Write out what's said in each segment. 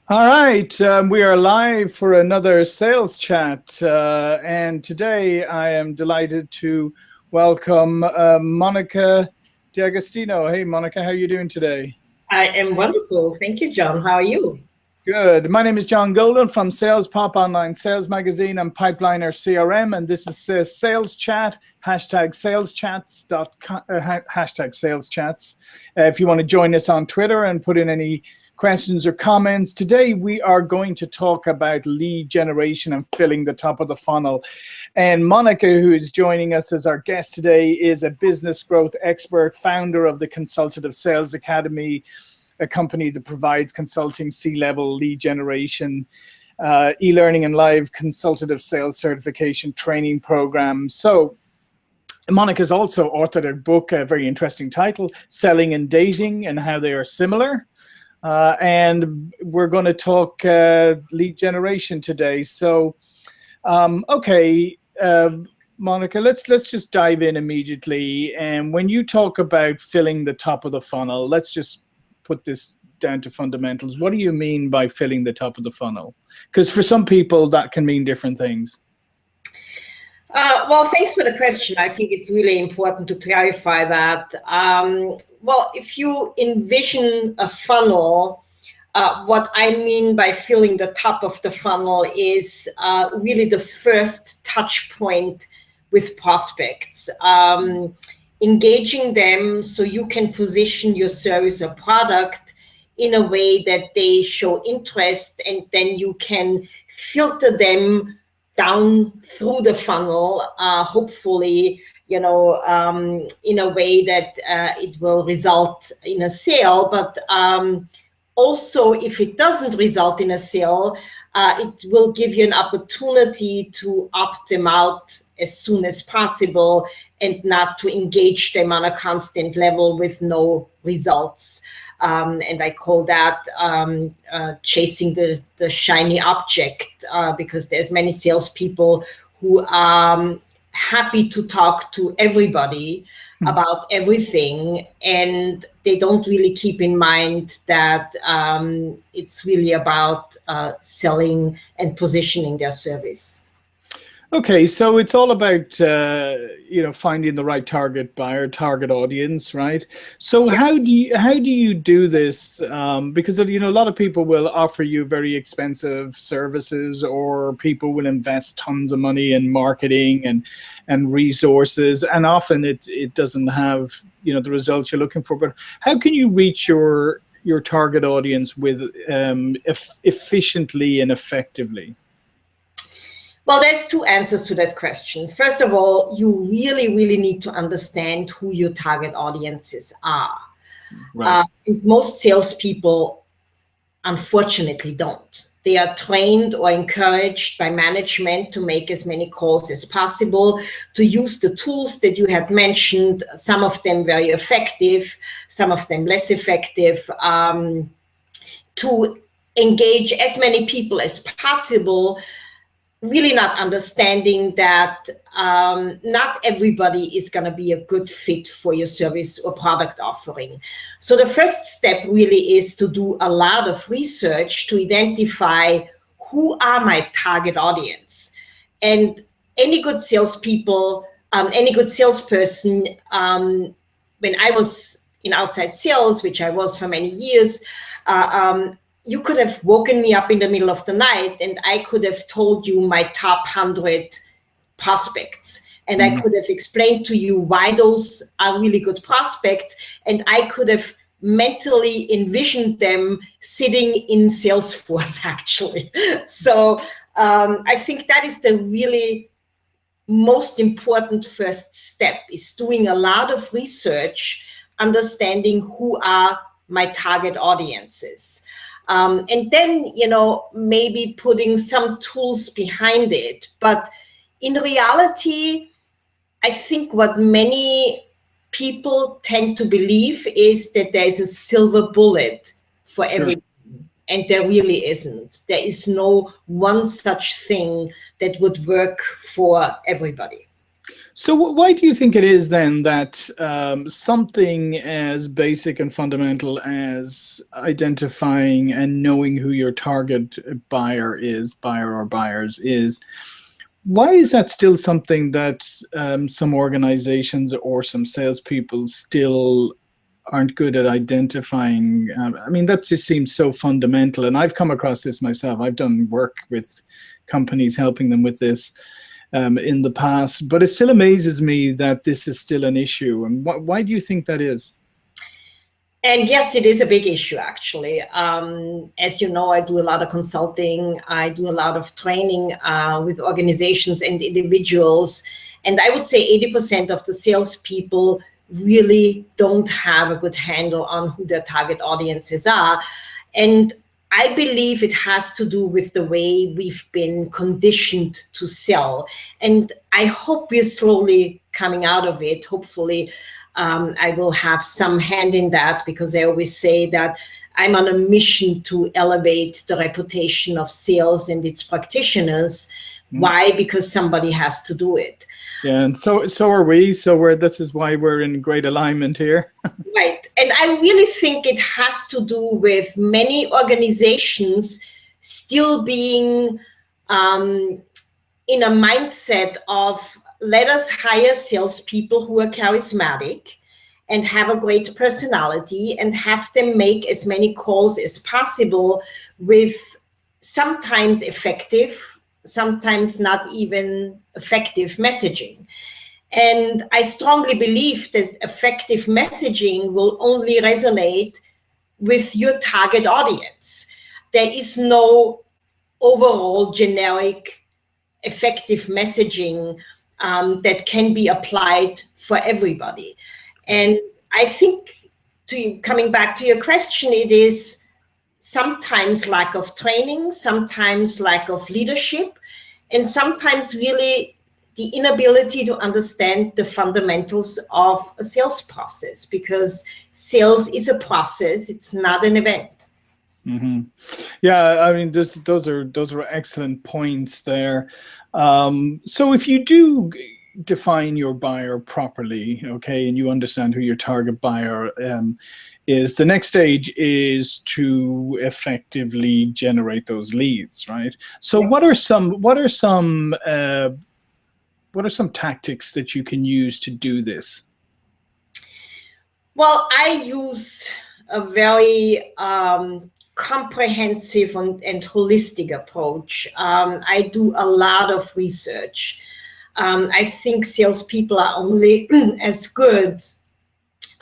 All right, we are live for another sales chat, and today I am delighted to welcome Monika D'Agostino. Hey, Monika, how are you doing today? I am wonderful. Thank you, John. How are you? Good. My name is John Golden from SalesPOP Online Sales Magazine and Pipeliner CRM, and this is Sales Chat, hashtag SalesChats. If you want to join us on Twitter and put in any questions or comments. Today, we are going to talk about lead generation and filling the top of the funnel. And Monika, who is joining us as our guest today, is a business growth expert, founder of the Consultative Sales Academy, a company that provides consulting, C-level lead generation, e-learning and live consultative sales certification training programs. So Monika's also authored a book, a very interesting title, Selling and Dating and How They Are Similar. And we're going to talk lead generation today. So, okay, Monika, let's just dive in immediately. And when you talk about filling the top of the funnel, let's just put this down to fundamentals. What do you mean by filling the top of the funnel? Because for some people, that can mean different things. Well, thanks for the question. I think it's really important to clarify that. Well, if you envision a funnel, what I mean by filling the top of the funnel is really the first touch point with prospects. Engaging them so you can position your service or product in a way that they show interest, and then you can filter them down through the funnel, hopefully, in a way that it will result in a sale. But also, if it doesn't result in a sale, it will give you an opportunity to opt them out as soon as possible and not to engage them on a constant level with no results. And I call that chasing the shiny object, because there's many salespeople who are happy to talk to everybody about everything, and they don't really keep in mind that it's really about selling and positioning their service. Okay, so it's all about finding the right target buyer, target audience, right? So how do you do this? Because a lot of people will offer you very expensive services, or people will invest tons of money in marketing and resources, and often it doesn't have the results you're looking for. But how can you reach your target audience with efficiently and effectively? Well, there's two answers to that question. First of all, you really, really need to understand who your target audiences are. Right. Most salespeople, unfortunately, don't. They are trained or encouraged by management to make as many calls as possible, to use the tools that you had mentioned, some of them very effective, some of them less effective, to engage as many people as possible, really not understanding that not everybody is going to be a good fit for your service or product offering. So the first step really is to do a lot of research to identify who are my target audience. And any good salespeople, any good salesperson, when I was in outside sales, which I was for many years, you could have woken me up in the middle of the night and I could have told you my top 100 prospects. And I could have explained to you why those are really good prospects. And I could have mentally envisioned them sitting in Salesforce, actually. So I think that is the really most important first step, is doing a lot of research, understanding who are my target audiences. And then, maybe putting some tools behind it. But in reality, I think what many people tend to believe is that there is a silver bullet for everyone. And there really isn't. There is no one such thing that would work for everybody. So why do you think it is then that something as basic and fundamental as identifying and knowing who your target buyer or buyers is, why is that still something that some organizations or some salespeople still aren't good at identifying? I mean, that just seems so fundamental. And I've come across this myself. I've done work with companies helping them with this in the past, but it still amazes me that this is still an issue. And why do you think that is? And yes, it is a big issue, actually. As you know, I do a lot of consulting. I do a lot of training with organizations and individuals. And I would say 80% of the salespeople really don't have a good handle on who their target audiences are. And I believe it has to do with the way we've been conditioned to sell. And I hope we're slowly coming out of it. Hopefully, I will have some hand in that, because I always say that I'm on a mission to elevate the reputation of sales and its practitioners. Why? Because somebody has to do it. Yeah, and so are we. So this is why we're in great alignment here. Right. And I really think it has to do with many organizations still being in a mindset of, let us hire salespeople who are charismatic and have a great personality and have them make as many calls as possible with sometimes effective, sometimes not even effective messaging. And I strongly believe that effective messaging will only resonate with your target audience. There is no overall generic effective messaging that can be applied for everybody. And I think, coming back to your question, it is sometimes lack of training, sometimes lack of leadership, and sometimes really the inability to understand the fundamentals of a sales process, because sales is a process, it's not an event. Mm-hmm. Yeah, I mean, those are excellent points there. So if you do define your buyer properly, okay, and you understand who your target buyer is, the next stage is to effectively generate those leads, right? So what are some tactics that you can use to do this? Well, I use a very comprehensive and holistic approach. I do a lot of research. I think salespeople are only as good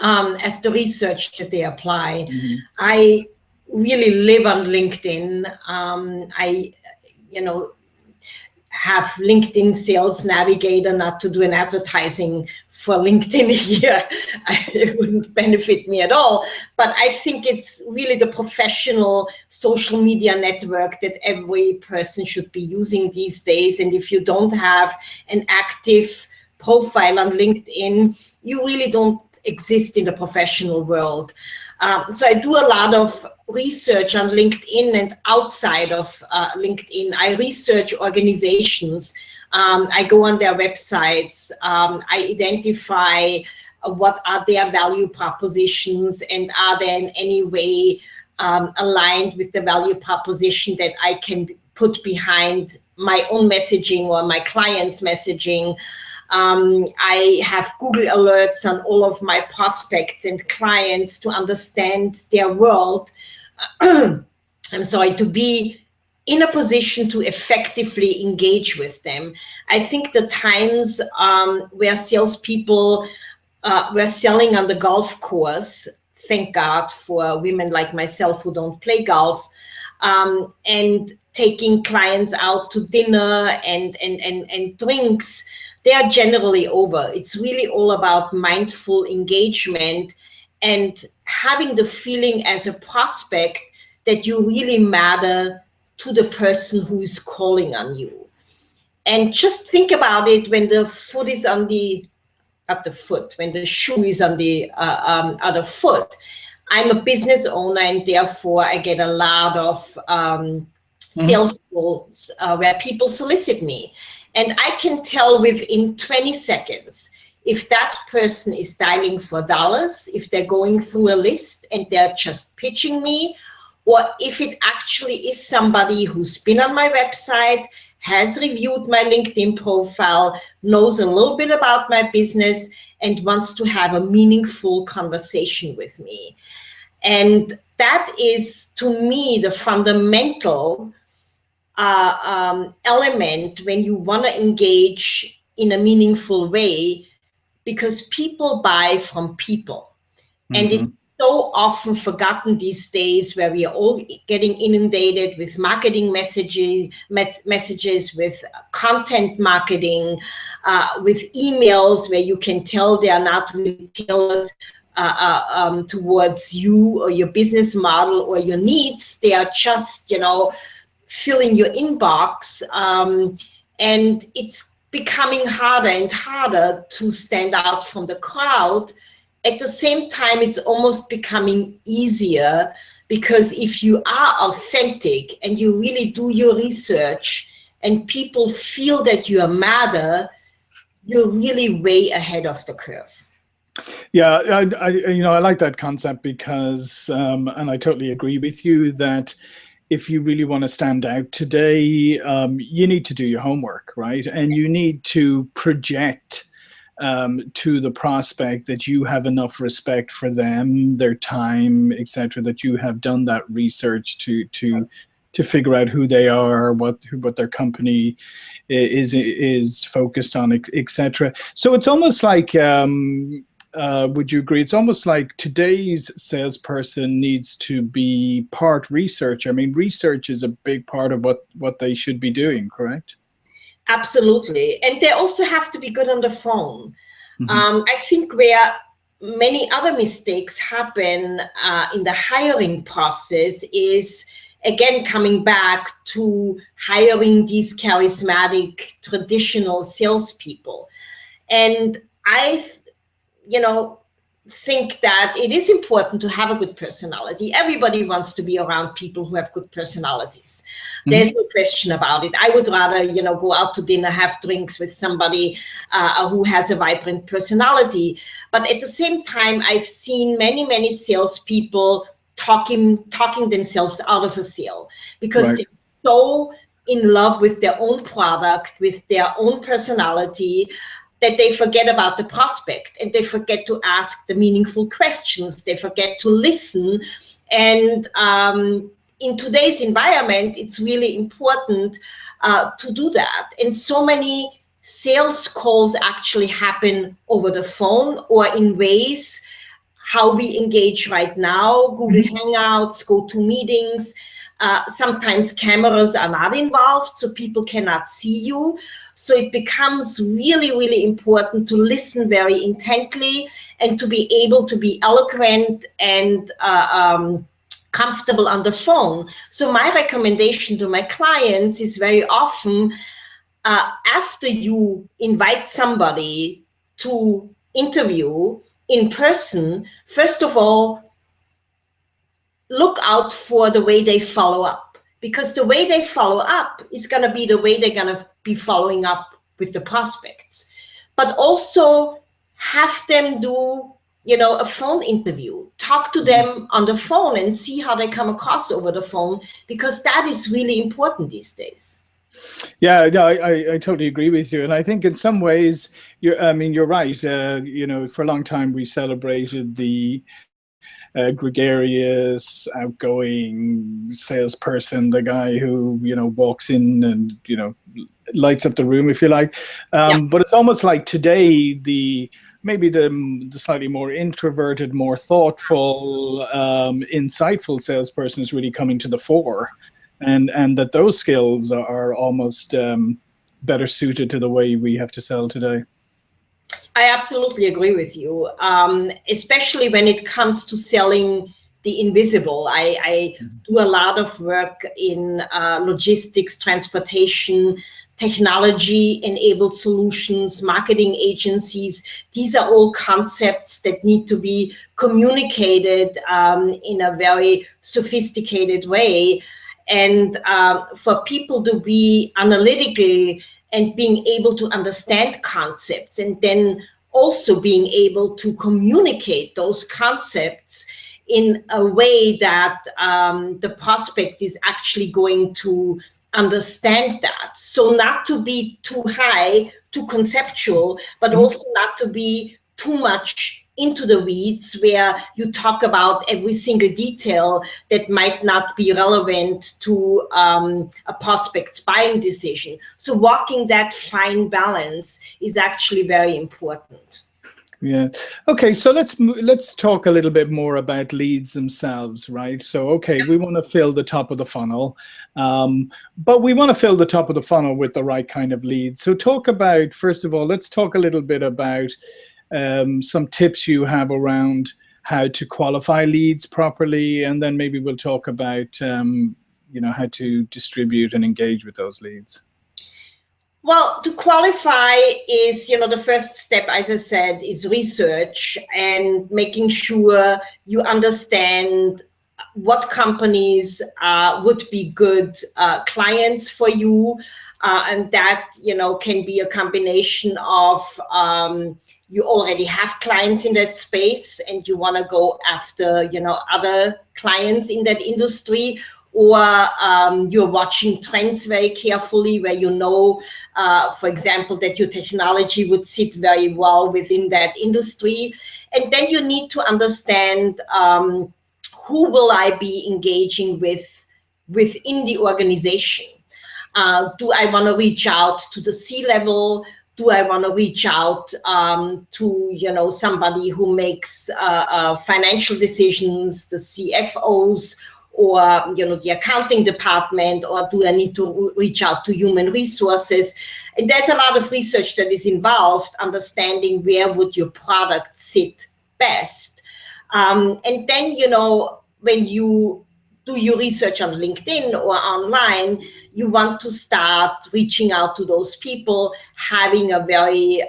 as the research that they apply. Mm-hmm. I really live on LinkedIn. I have LinkedIn Sales Navigator, not to do an advertising for LinkedIn here. It wouldn't benefit me at all. But I think it's really the professional social media network that every person should be using these days. And if you don't have an active profile on LinkedIn, you really don't exist in the professional world. So I do a lot of research on LinkedIn and outside of LinkedIn. I research organizations. I go on their websites. I identify what are their value propositions, and are they in any way aligned with the value proposition that I can put behind my own messaging or my client's messaging. I have Google alerts on all of my prospects and clients to understand their world. I'm sorry, to be in a position to effectively engage with them. I think the times where salespeople were selling on the golf course, thank God for women like myself who don't play golf, and taking clients out to dinner and drinks, they are generally over. It's really all about mindful engagement and having the feeling as a prospect that you really matter to the person who is calling on you. And just think about it, when the foot is on the, not the foot, when the shoe is on the other foot. I'm a business owner, and therefore I get a lot of sales calls where people solicit me. And I can tell within 20 seconds if that person is dialing for dollars, if they're going through a list and they're just pitching me, or if it actually is somebody who's been on my website, has reviewed my LinkedIn profile, knows a little bit about my business, and wants to have a meaningful conversation with me. And that is, to me, the fundamental element when you want to engage in a meaningful way, because people buy from people. And it's so often forgotten these days, where we are all getting inundated with marketing messages, with content marketing, with emails where you can tell they are not really tailored towards you or your business model or your needs. They are just, filling your inbox, and it's becoming harder and harder to stand out from the crowd. At the same time, it's almost becoming easier, because if you are authentic and you really do your research and people feel that you matter, you're really way ahead of the curve. Yeah, I like that concept, because, and I totally agree with you, that if you really want to stand out today, you need to do your homework, right? And you need to project to the prospect that you have enough respect for them, their time, etc., that you have done that research to figure out who they are, what their company is focused on, etc. So it's almost like, would you agree? It's almost like today's salesperson needs to be part research. I mean, research is a big part of what they should be doing, correct? Absolutely. And they also have to be good on the phone. I think where many other mistakes happen in the hiring process is, again, coming back to hiring these charismatic, traditional salespeople. And I think that it is important to have a good personality. Everybody wants to be around people who have good personalities. There's no question about it. I would rather, go out to dinner, have drinks with somebody who has a vibrant personality. But at the same time, I've seen many, many salespeople talking themselves out of a sale, because they're so in love with their own product, with their own personality, that they forget about the prospect, and they forget to ask the meaningful questions. They forget to listen. And in today's environment, it's really important to do that. And so many sales calls actually happen over the phone, or in ways how we engage right now, Google Hangouts, GoToMeetings. Sometimes cameras are not involved, so people cannot see you. So it becomes really, really important to listen very intently and to be able to be eloquent and comfortable on the phone. So my recommendation to my clients is very often, after you invite somebody to interview in person, first of all, look out for the way they follow up, because the way they follow up is going to be the way they're going to be following up with the prospects. But also have them do, a phone interview. Talk to them on the phone and see how they come across over the phone, because that is really important these days. Yeah, no, I totally agree with you. And I think in some ways, you're right. For a long time, we celebrated the gregarious, outgoing salesperson, the guy who walks in and lights up the room, if you like. But it's almost like today maybe the slightly more introverted, more thoughtful, insightful salesperson is really coming to the fore, and that those skills are almost better suited to the way we have to sell today. I absolutely agree with you, especially when it comes to selling the invisible. I do a lot of work in logistics, transportation, technology-enabled solutions, marketing agencies. These are all concepts that need to be communicated in a very sophisticated way. And for people to be analytical and being able to understand concepts, and then also being able to communicate those concepts in a way that the prospect is actually going to understand that. So not to be too high, too conceptual, but also not to be too much into the weeds where you talk about every single detail that might not be relevant to a prospect's buying decision. So walking that fine balance is actually very important. Yeah. Okay. So let's talk a little bit more about leads themselves, right? So, okay, we want to fill the top of the funnel, but we want to fill the top of the funnel with the right kind of leads. So talk about, first of all, let's talk a little bit about some tips you have around how to qualify leads properly, and then maybe we'll talk about how to distribute and engage with those leads. Well, to qualify is, the first step, as I said, is research and making sure you understand what companies would be good clients for you. And that, can be a combination of you already have clients in that space and you want to go after, other clients in that industry, or you're watching trends very carefully where for example, that your technology would sit very well within that industry. And then you need to understand who will I be engaging with within the organization. Do I want to reach out to the C-level? Do I want to reach out to somebody who makes financial decisions, the CFOs, or the accounting department, or do I need to reach out to human resources? And there's a lot of research that is involved, understanding where would your product sit best. And then, when you do your research on LinkedIn or online, you want to start reaching out to those people, having a very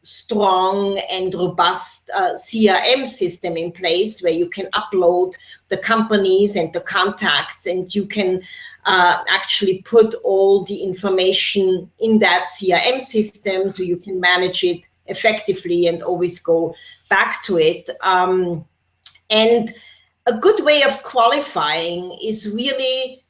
strong and robust CRM system in place where you can upload the companies and the contacts, and you can actually put all the information in that CRM system so you can manage it effectively and always go back to it. And a good way of qualifying is really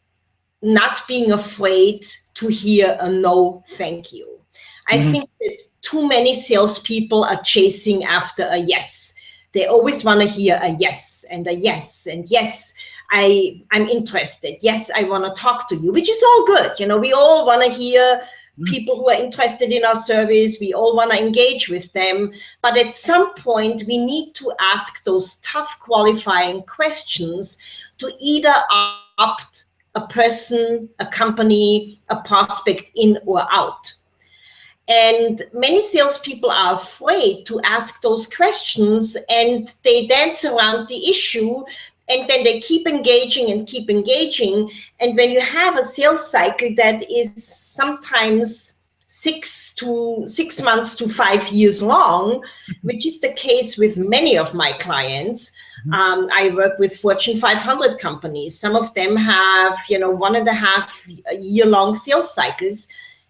not being afraid to hear a no, thank you. I think that too many salespeople are chasing after a yes. They always want to hear a yes and a yes and yes, I'm interested. Yes, I want to talk to you, which is all good. We all want to hear people who are interested in our service. We all want to engage with them. But at some point, we need to ask those tough qualifying questions to either opt a person, a company, a prospect in or out. And many salespeople are afraid to ask those questions, and they dance around the issue, and then they keep engaging and keep engaging. And when you have a sales cycle that is sometimes 6 months to 5 years long, which is the case with many of my clients. I work with Fortune 500 companies. Some of them have, 1.5 year long sales cycles.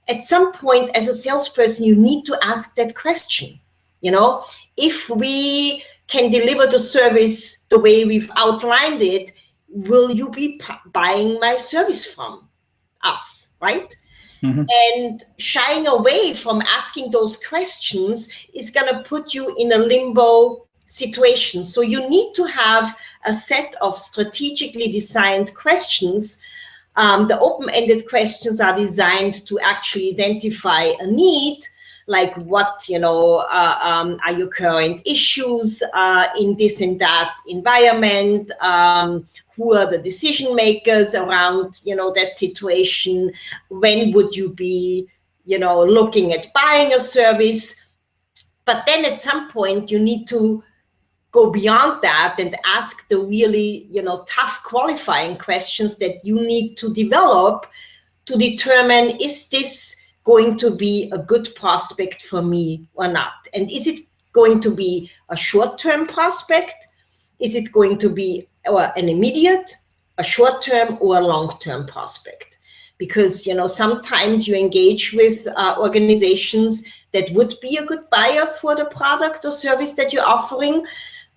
At some point, as a salesperson, you need to ask that question. If we can deliver the service the way we've outlined it, will you be buying my service from us, right? And shying away from asking those questions is going to put you in a limbo situation. So you need to have a set of strategically designed questions. The open-ended questions are designed to actually identify a need, like what, are your current issues in this and that environment? Who are the decision makers around, that situation? When would you be, looking at buying a service? But then at some point, you need to go beyond that and ask the really, tough qualifying questions that you need to develop to determine, is this going to be a good prospect for me or not? And is it going to be a short-term prospect? Is it going to be an immediate a short-term or a long-term prospect. Because, you know, sometimes you engage with organizations that would be a good buyer for the product or service that you're offering,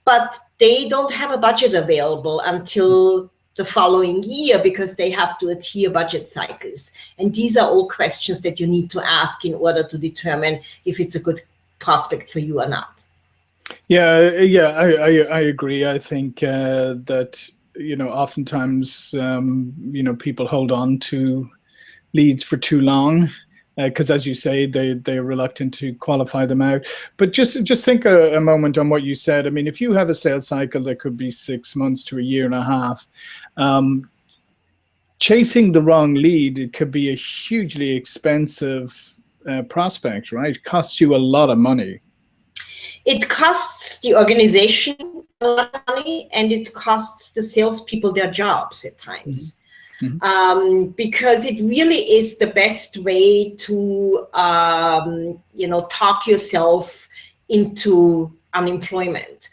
but they don't have a budget available until the following year because they have to adhere budget cycles. And these are all questions that you need to ask in order to determine if it's a good prospect for you or not. Yeah, I agree. I think that, you know, oftentimes, you know, people hold on to leads for too long because, as you say, they're reluctant to qualify them out. But just think a moment on what you said. I mean, if you have a sales cycle that could be 6 months to a year and a half, chasing the wrong lead, it could be a hugely expensive prospect, right? It costs you a lot of money. It costs the organization a lot of money, and it costs the salespeople their jobs at times. Mm-hmm. Because it really is the best way to, you know, talk yourself into unemployment.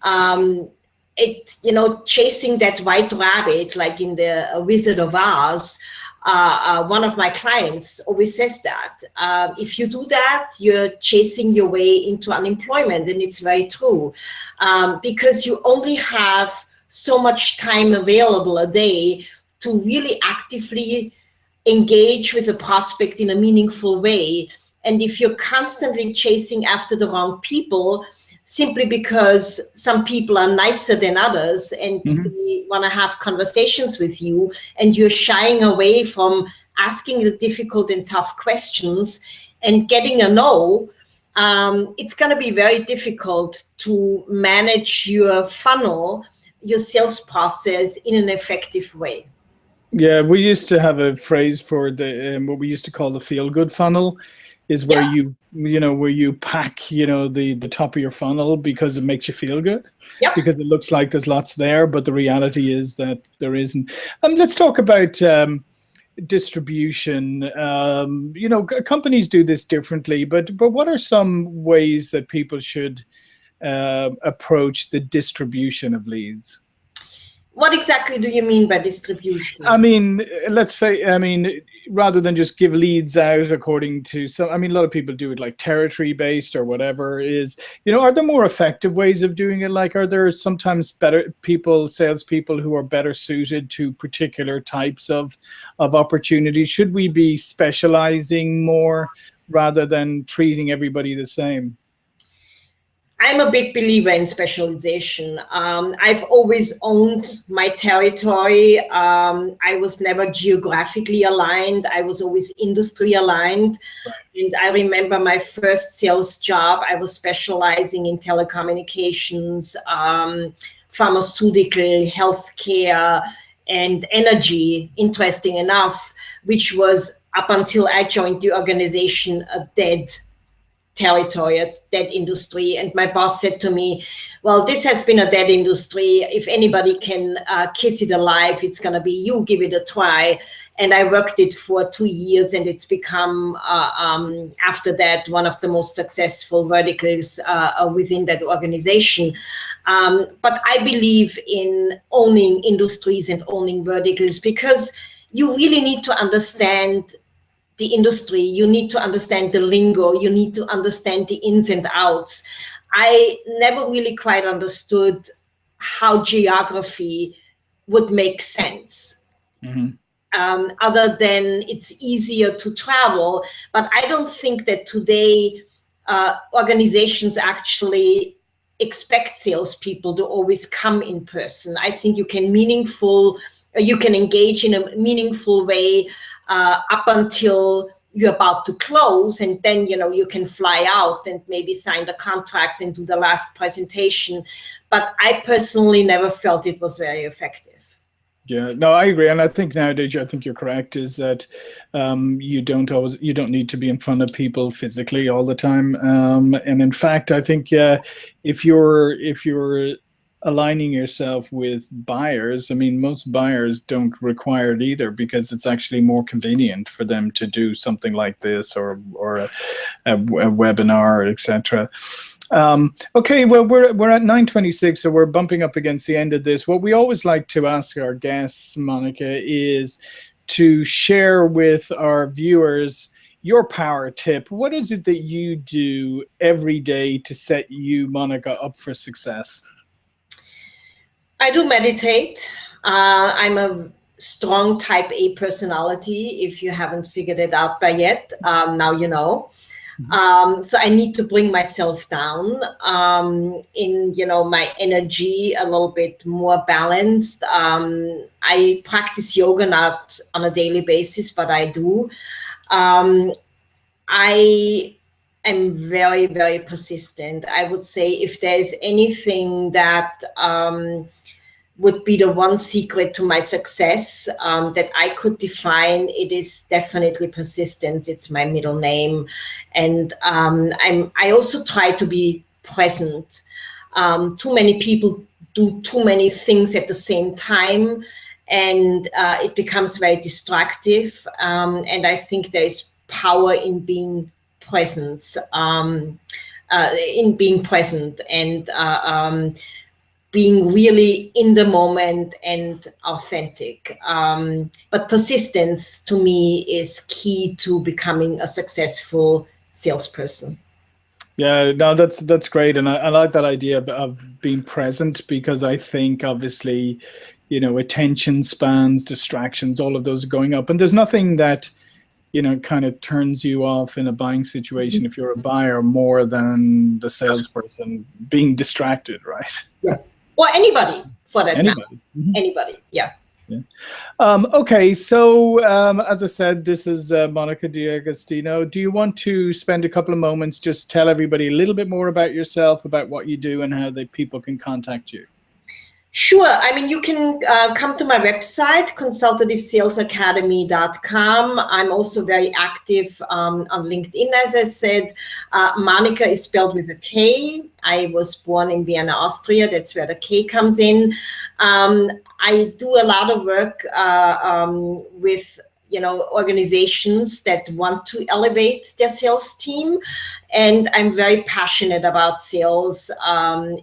You know, chasing that white rabbit, like in the Wizard of Oz, one of my clients always says that if you do that, you're chasing your way into unemployment. And it's very true, because you only have so much time available a day to really actively engage with a prospect in a meaningful way. And if you're constantly chasing after the wrong people, simply because some people are nicer than others and they want to have conversations with you, and you're shying away from asking the difficult and tough questions and getting a no, it's going to be very difficult to manage your funnel, your sales process in an effective way. Yeah, we used to have a phrase for the what we used to call the feel-good funnel, is where you know, where you pack, you know, the top of your funnel because it makes you feel good. Yep. Because it looks like there's lots there, but the reality is that there isn't. Let's talk about distribution. You know, companies do this differently, but what are some ways that people should approach the distribution of leads? What exactly do you mean by distribution? I mean, rather than just give leads out according to some, I mean, a lot of people do it like territory based or whatever is, you know, are there more effective ways of doing it? Like, are there sometimes better salespeople who are better suited to particular types of opportunities? Should we be specializing more rather than treating everybody the same? I'm a big believer in specialization. I've always owned my territory. I was never geographically aligned. I was always industry aligned. Right. And I remember my first sales job, I was specializing in telecommunications, pharmaceutical, healthcare, and energy, interesting enough, which was, up until I joined the organization, a dead territory, a dead industry. And my boss said to me, well, this has been a dead industry. If anybody can kiss it alive, it's going to be you. Give it a try. And I worked it for 2 years, and it's become, after that, one of the most successful verticals within that organization. But I believe in owning industries and owning verticals, because you really need to understand the industry, you need to understand the lingo, you need to understand the ins and outs. I never really quite understood how geography would make sense. Other than it's easier to travel. But I don't think that today organizations actually expect salespeople to always come in person. I think you can engage in a meaningful way up until you're about to close, and then, you know, you can fly out and maybe sign the contract and do the last presentation. But I personally never felt it was very effective. Yeah, no, I agree, and I think nowadays, I think you're correct, is that you don't need to be in front of people physically all the time, and in fact, I think if you're aligning yourself with buyers, I mean, most buyers don't require it either, because it's actually more convenient for them to do something like this or a webinar, etc. Okay, well, we're at 9:26, so we're bumping up against the end of this. What we always like to ask our guests, Monika, is to share with our viewers your power tip. What is it that you do every day to set you, Monika, up for success? I do meditate. I'm a strong type A personality. If you haven't figured it out by yet, now you know. So I need to bring myself down in, my energy a little bit more balanced. I practice yoga not on a daily basis, but I do. I am very, very persistent. I would say if there's anything that would be the one secret to my success that I could define, it is definitely persistence. It's my middle name. And I also try to be present. Too many people do too many things at the same time, and it becomes very destructive. And I think there is power in being present, and being really in the moment and authentic. But persistence to me is key to becoming a successful salesperson. Yeah, no, that's great. And I like that idea of being present, because I think obviously, attention spans, distractions, all of those are going up. And there's nothing that, kind of turns you off in a buying situation if you're a buyer more than the salesperson being distracted, right? Yes. Or anybody for that matter. Anybody, yeah. Okay, so as I said, this is Monika D'Agostino. Do you want to spend a couple of moments just tell everybody a little bit more about yourself, about what you do, and how people can contact you? Sure. I mean, you can come to my website, consultativesalesacademy.com. I'm also very active on LinkedIn, as I said. Monika is spelled with a K. I was born in Vienna, Austria. That's where the K comes in. I do a lot of work with organizations that want to elevate their sales team. And I'm very passionate about sales.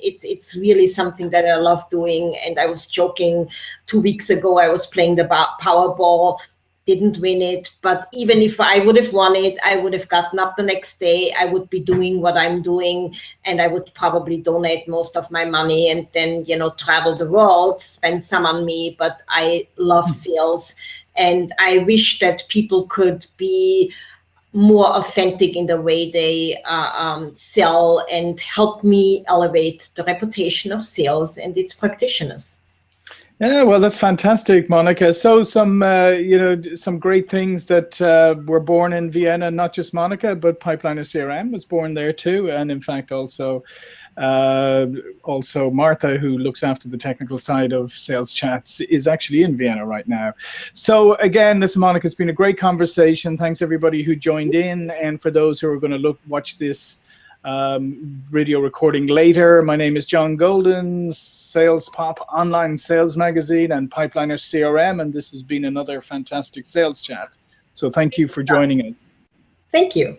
It's really something that I love doing. And I was joking 2 weeks ago, I was playing the Powerball, didn't win it. But even if I would have won it, I would have gotten up the next day. I would be doing what I'm doing, and I would probably donate most of my money and then, travel the world, spend some on me. But I love sales. And I wish that people could be more authentic in the way they sell, and help me elevate the reputation of sales and its practitioners. Yeah, well, that's fantastic, Monika. So some great things that were born in Vienna, not just Monika, but Pipeliner CRM was born there too. And in fact, also Martha, who looks after the technical side of Sales Chats, is actually in Vienna right now. So again, listen, Monika, it's been a great conversation. Thanks everybody who joined in, and for those who are going to watch this video recording later. My name is John Golden, SalesPOP online sales magazine and Pipeliner CRM, and this has been another fantastic sales chat. So thank you for joining us. Thank you.